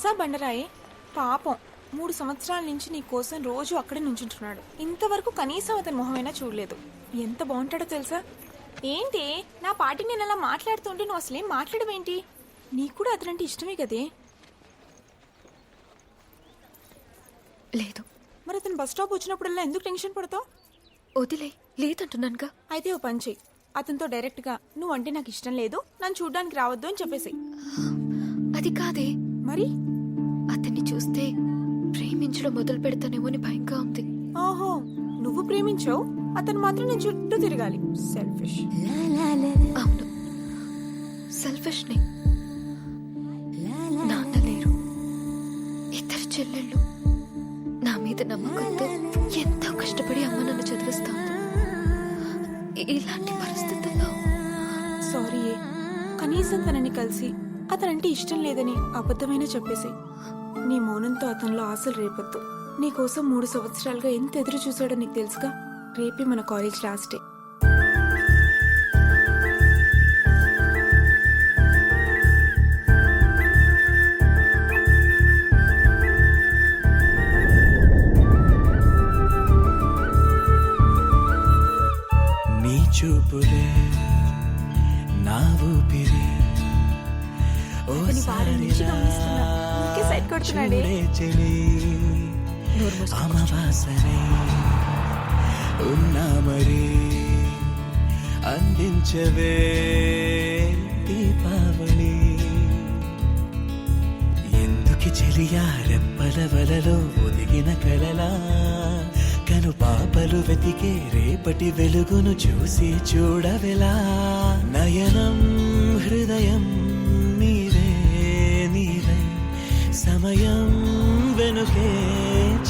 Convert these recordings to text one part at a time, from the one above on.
బసా బండరాయే పాపం 3 సంవత్సరాల నుంచి నీ కోసం రోజు అక్కడే నుంచుంటున్నాడు. ఇంతవరకు కనీసం అతని మొహమైనా చూడలేదు. ఎంత బాగుంటాడో తెలుసా? ఏంటి నా పాటి నేను అలా మాట్లాడుతుంటే నువ్వు అసలేం మాట్లాడవేంటి? నీకు కూడా అతనంటే ఇష్టమే కదే. లేదు. మరి అతను బస్ స్టాప్ వచ్చినప్పుడల్లా ఎందుకు టెన్షన్ పడతావు? వదిలే, లేదంటున్నానుగా. అయితే ఓ పని చెయ్యి, అతనితో డైరెక్ట్గా నువ్వంటే నాకు ఇష్టం లేదు, నన్ను చూడ్డానికి రావద్దు అని చెప్పేసి. అది కాదే. మరి అతన్ని చూస్తే ప్రేమించడం మొదలు పెడతానేమో అని భయంగా ఉంది. ఓహో, నువ్వు ప్రేమించావు, అతను మాత్రం నేను చుట్టూ తిరగాలి. సెల్ఫిష్. అవును, సెల్ఫిష్ ని. నాన్న లేరు, ఇద్దరు చెల్లెళ్ళు. నా మీద నమ్మకంతో ఎంతో కష్టపడి అమ్మ నన్ను చదివిస్తాను. ఇలాంటి పరిస్థితుల్లో సారీ, కనీసం తనని కలిసి అతనంటే ఇష్టం లేదని అబద్ధమైనా చెప్పేసి. నీ మౌనంతో అతనిలో ఆశలు రేపొద్దు. నీకోసం 3 సంవత్సరాలుగా ఎంత ఎదురు చూశాడో నీకు తెలుసుగా. రేపే మన కాలేజ్ లాస్ట్ డే. నీ చూపులే నా ఊపిరి, అమవాసనే ఉన్నా మరి అందించవే దీపావళి. ఎందుకి చెలియా రెప్పల వలలో ఒదిగిన కలలా, కను పాపలు వెతికే రేపటి వెలుగును చూసి చూడవెలా. నయనం హృదయం నీవే నీవే, సమయం వెనుకే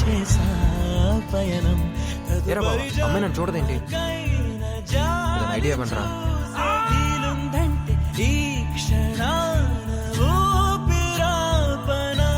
చేసా పయనం. అమ్మాయి నన్ను చూడదేంటి? ఐడియా పంటరా. ఈ క్షణాన ఊపిరాపనా.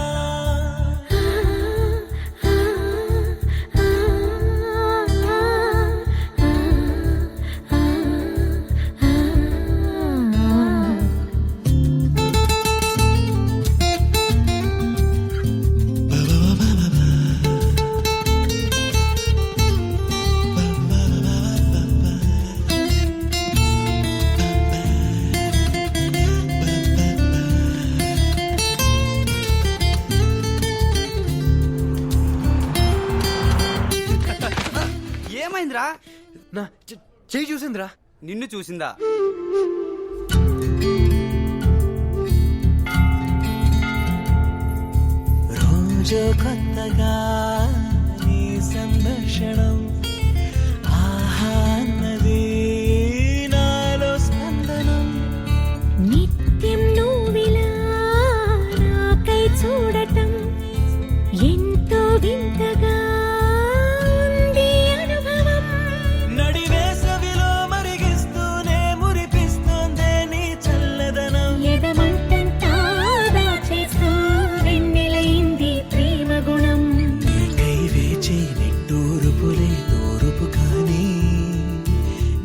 ఏమైందిరా? నా చెయ్యి చూసిందిరా. నిన్ను చూసిందా? రోజు కొత్తగా నీ సందర్శనం, ఆహా అన్నది నాలో స్పందనం. నిత్యం నువ్విలా నాకై చూడటం ఎంతో వింతగా ఉంది అనుభవం. నడివేసవిలో మరిగిస్తూనే మురిపిస్తోందే నీ చల్లదనం. ఎదమంటంతా దాచేస్తూ వెన్నెలైంది ప్రేమ గుణం. నీకై వేచి నిట్టూరుపులే తూరుపు కానీ,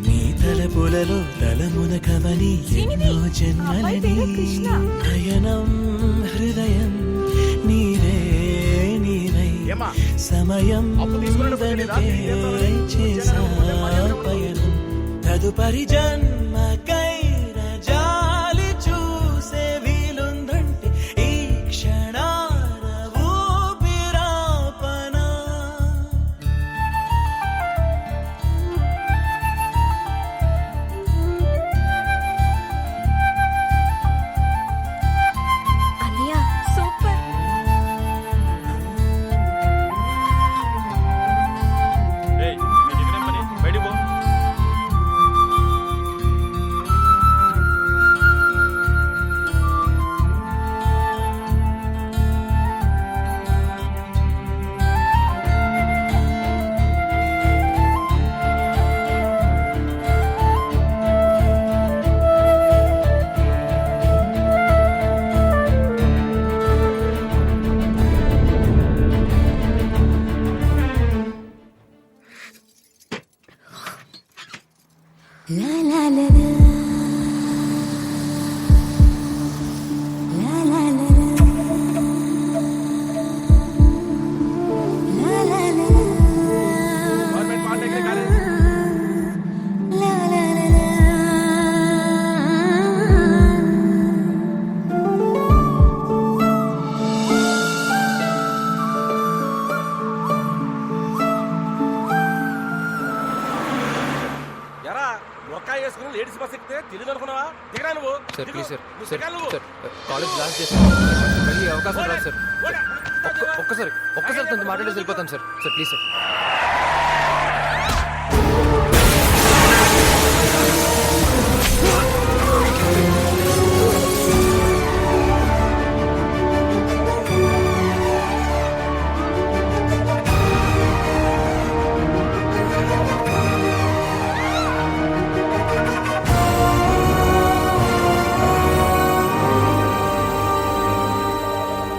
నీ తలపులలో తలమునకవని ఎన్నో జన్మలని. నయనం హృదయం నీవే నీవై, సమయం వెనుకే చేసా పయనం. తదుపరి జన్మకైన జాలి చూసే వీలుందంటే ఈ క్షణాన ఊపిరాపనా. అన్నయ్య, సూపర్. వేసుకుని లేడీస్ బస్ ఎక్కితే తెలియదు అనుకున్నావా? దిగరా నువ్వు. సార్ దిగు. ప్లీజ్ సార్ నువ్వు సార్ దిగాలి నువ్వు. సార్ కాలేజ్ లాస్ట్ చేస్తాను మళ్ళీ అవకాశం రాదు సార్ పోరా. ఒక్కసారి తనతో మాట్లాడేసి వెళ్ళిపోతాను సార్ సార్ ప్లీజ్ సార్